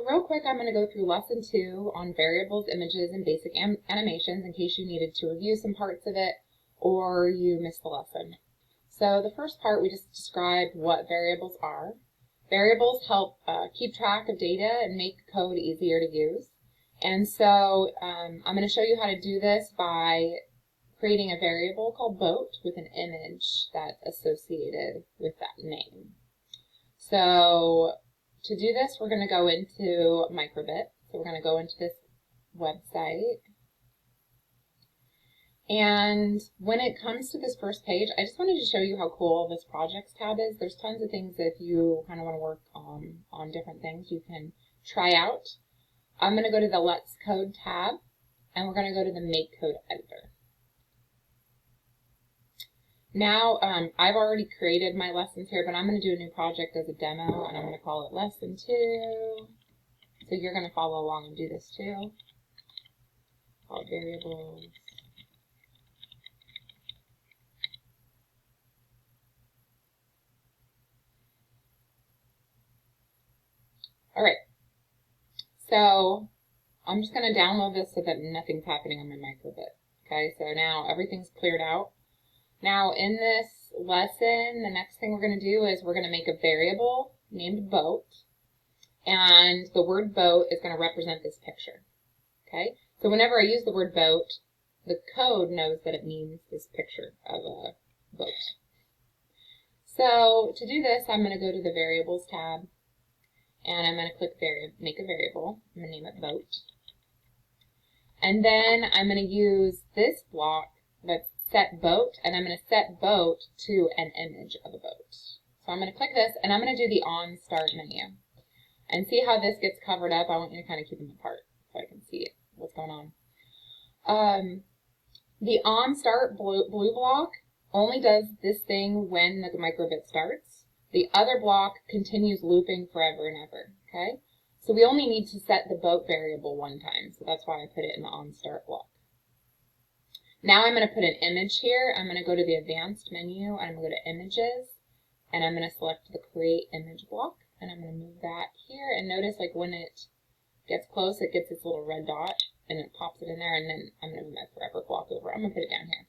real quick, I'm going to go through lesson 2 on variables, images, and basic animations in case you needed to review some parts of it or you missed the lesson. So the first part, we just described what variables are. Variables help keep track of data and make code easier to use. And so I'm going to show you how to do this by creating a variable called boat with an image that's associated with that name. So to do this, we're going to go into Microbit. So we're going to go into this website. And when it comes to this first page, I just wanted to show you how cool this projects tab is. There's tons of things that if you kind of want to work on different things you can try out. I'm going to go to the Let's Code tab, and we're going to go to the Make Code Editor. Now, I've already created my lessons here, but I'm going to do a new project as a demo, and I'm going to call it Lesson 2. So you're going to follow along and do this too. Call it variables. All right. So I'm just going to download this so that nothing's happening on my microbit. Okay, so now everything's cleared out. Now in this lesson, the next thing we're going to do is we're going to make a variable named boat, and the word boat is going to represent this picture. Okay, so whenever I use the word boat, the code knows that it means this picture of a boat. So to do this, I'm going to go to the Variables tab, and I'm going to click Make a Variable. I'm going to name it boat. And then I'm going to use this block that's set boat, and I'm going to set boat to an image of a boat. So I'm going to click this, and I'm going to do the on start menu. And see how this gets covered up? I want you to kind of keep them apart so I can see what's going on. The on start blue block only does this thing when the microbit starts. The other block continues looping forever and ever, okay? So we only need to set the boat variable one time, so that's why I put it in the on start block. Now I'm going to put an image here. I'm going to go to the advanced menu, and I'm going to go to images, and I'm going to select the create image block, and I'm going to move that here, and notice like when it gets close, it gets this little red dot, and it pops it in there, and then I'm going to move my forever block over. I'm going to put it down here.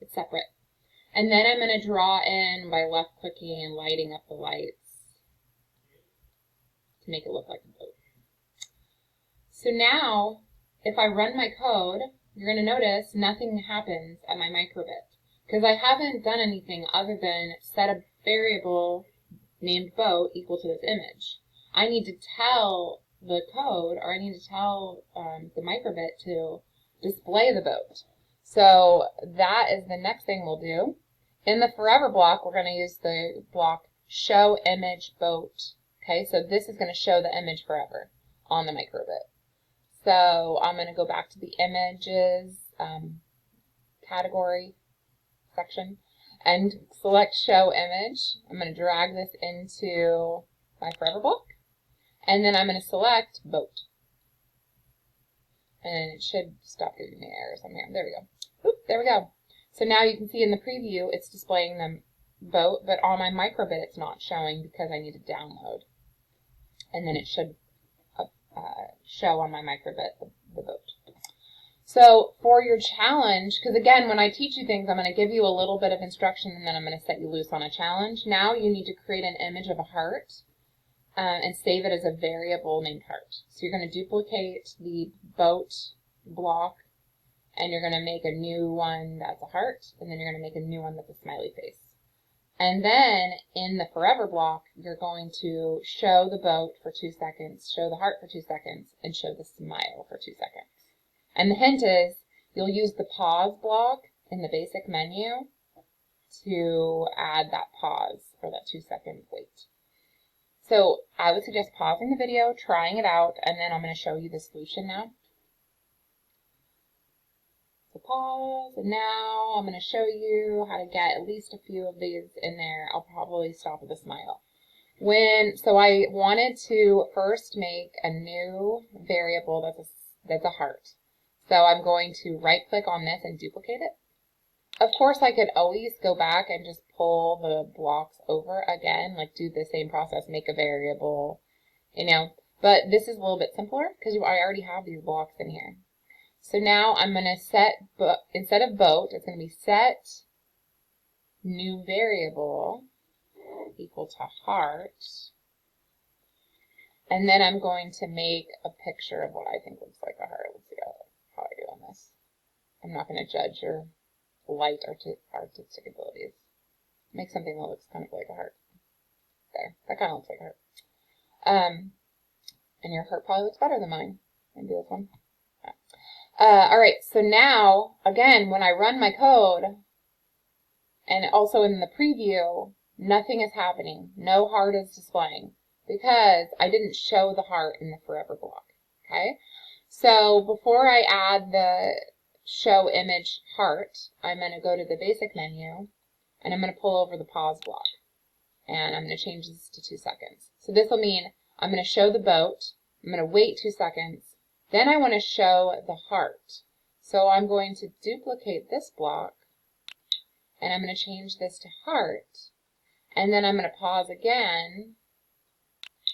It's separate. And then I'm going to draw in by left clicking and lighting up the lights to make it look like a boat. So now, if I run my code, you're going to notice nothing happens at my microbit because I haven't done anything other than set a variable named boat equal to this image. I need to tell the code, or I need to tell the microbit to display the boat. So that is the next thing we'll do. In the forever block, we're going to use the block show image boat. Okay, so this is going to show the image forever on the microbit. So I'm going to go back to the images category section and select show image. I'm going to drag this into my forever block, and then I'm going to select boat. And it should stop giving me errors on here. There we go. Oop, there we go. So now you can see in the preview it's displaying the boat, but on my microbit it's not showing because I need to download. And then it should show on my microbit the boat. So for your challenge, because again, when I teach you things, I'm going to give you a little bit of instruction and then I'm going to set you loose on a challenge. Now you need to create an image of a heart and save it as a variable named heart. So you're going to duplicate the boat block, and you're going to make a new one that's a heart, and then you're going to make a new one that's a smiley face. And then in the forever block, you're going to show the boat for 2 seconds, show the heart for 2 seconds, and show the smile for 2 seconds. And the hint is you'll use the pause block in the basic menu to add that pause or that 2-second wait. So I would suggest pausing the video, trying it out, and then I'm going to show you the solution now. So pause, and now I'm going to show you how to get at least a few of these in there. I'll probably stop with a smile. So I wanted to first make a new variable that's a heart. So I'm going to right click on this and duplicate it. Of course, I could always go back and just pull the blocks over again, like do the same process, make a variable, you know. But this is a little bit simpler because I already have these blocks in here. So now I'm going to set, instead of boat, it's going to be set new variable equal to heart. And then I'm going to make a picture of what I think looks like a heart. Let's see how I do on this. I'm not going to judge your light artistic abilities. Make something that looks kind of like a heart. There, that kind of looks like a heart. And your heart probably looks better than mine. Maybe this one. Alright, so now, again, when I run my code, and also in the preview, nothing is happening. No heart is displaying because I didn't show the heart in the forever block. Okay? So before I add the show image heart, I'm going to go to the basic menu, and I'm going to pull over the pause block. And I'm going to change this to 2 seconds. So this will mean I'm going to show the boat, I'm going to wait 2 seconds, then I want to show the heart. So I'm going to duplicate this block, and I'm going to change this to heart, and then I'm going to pause again,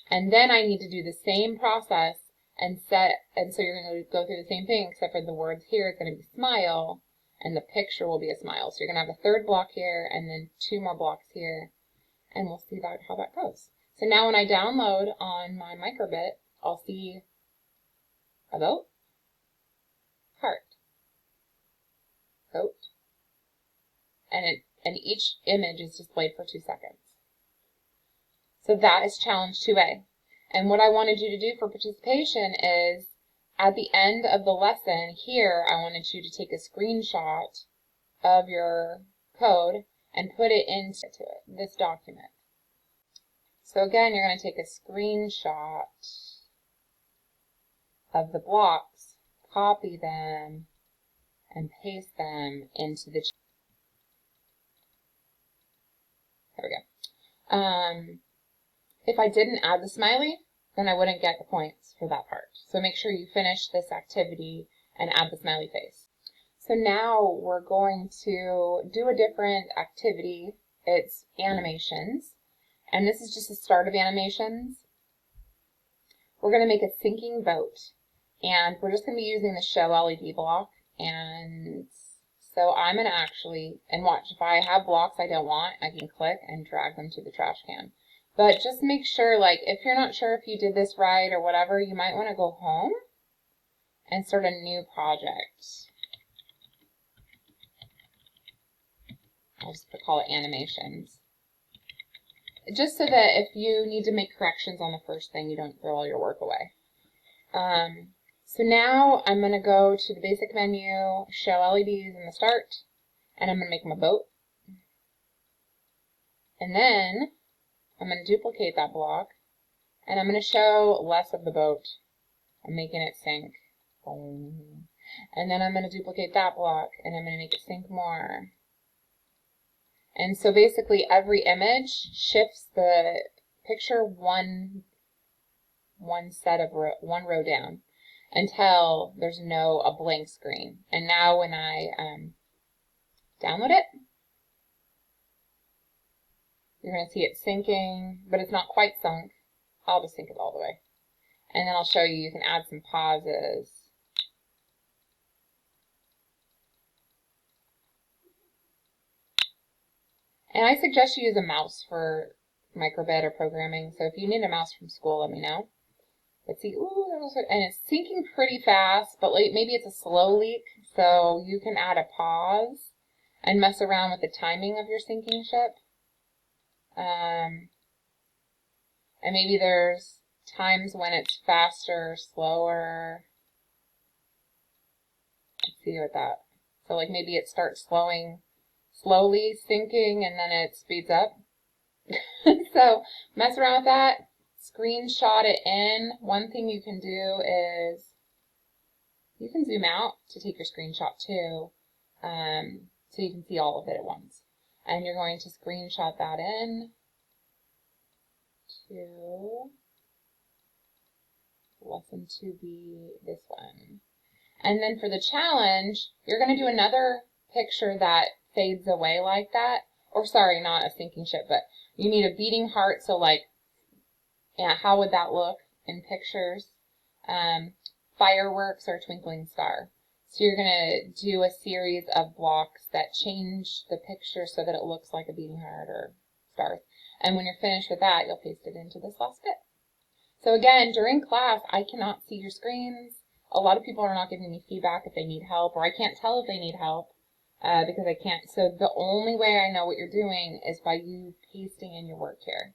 and then I need to do the same process and so you're going to go through the same thing, except for the words here is going to be smile, and the picture will be a smile. So you're going to have a third block here, and then 2 more blocks here, and we'll see how that goes. So now when I download on my microbit, I'll see a boat, heart, boat, and each image is displayed for 2 seconds. So that is challenge 2A. And what I wanted you to do for participation is, at the end of the lesson here, I wanted you to take a screenshot of your code and put it into this document. So again, you're going to take a screenshot of the blocks, copy them, and paste them into the chat. There we go. If I didn't add the smiley, then I wouldn't get the points for that part. So make sure you finish this activity and add the smiley face. So now we're going to do a different activity. It's animations. And this is just the start of animations. We're going to make a sinking boat. And we're just going to be using the show LED block. And so I'm going to actually, and watch, if I have blocks I don't want, I can click and drag them to the trash can. But just make sure, like, if you're not sure if you did this right or whatever, you might want to go home and start a new project. I'll just call it animations. Just so that if you need to make corrections on the first thing, you don't throw all your work away. So now I'm going to go to the basic menu, show LEDs in the start, and I'm going to make them a boat. And then I'm going to duplicate that block, and I'm going to show less of the boat. I'm making it sink. Boom. And then I'm going to duplicate that block, and I'm going to make it sink more. And so basically every image shifts the picture one row down until there's a blank screen. And now when I download it, you're going to see it sinking, but it's not quite sunk. I'll just sink it all the way. And then I'll show you can add some pauses. And I suggest you use a mouse for microbit or programming. So if you need a mouse from school, let me know. Let's see, and it's sinking pretty fast, but like maybe it's a slow leak. So you can add a pause and mess around with the timing of your sinking ship. And maybe there's times when it's faster, slower. Let's see what that. So like maybe it starts slowly sinking, and then it speeds up. So mess around with that. Screenshot it in. One thing you can do is you can zoom out to take your screenshot too, so you can see all of it at once. And you're going to screenshot that in to lesson 2B, this one. And then for the challenge, you're going to do another picture that fades away like that. Or sorry, not a sinking ship, but you need a beating heart. So like, yeah, how would that look? in pictures, fireworks, or twinkling star. So you're going to do a series of blocks that change the picture so that it looks like a beating heart or stars. And when you're finished with that, you'll paste it into this last bit. So again, during class, I cannot see your screens. A lot of people are not giving me feedback if they need help, or I can't tell if they need help because I can't. So the only way I know what you're doing is by you pasting in your work here.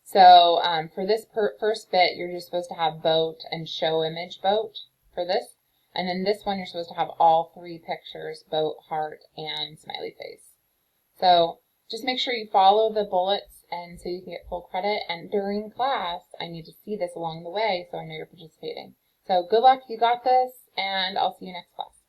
So for this first bit, you're just supposed to have boat and show image boat for this. And then this one, you're supposed to have all three pictures, boat, heart, and smiley face. So just make sure you follow the bullets and so you can get full credit. And during class, I need to see this along the way so I know you're participating. So good luck, you got this, and I'll see you next class.